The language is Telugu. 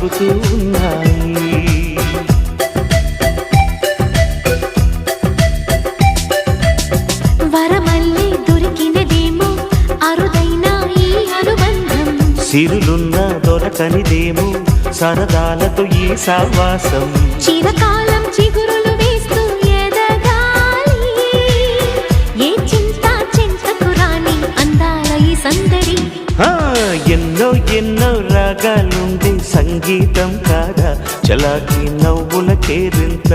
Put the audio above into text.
చెబుతూ ఉన్నాయి. వరమల్లి దొరికినదేమో అరుదైన ఈ అనుబంధం, సిరులున్న దొరకనిదేమో సరదాలతో ఈ సావాసం. చిరకాలం చిగురులు వేస్తూ ఎదగాలి, ఏ చింత చింతకు రాని అందాల ఈ సందడి. ఎన్నో ఎన్నో రాగాలుండే సంగీతం కాదా చలాకి నవ్వుల కేరింత.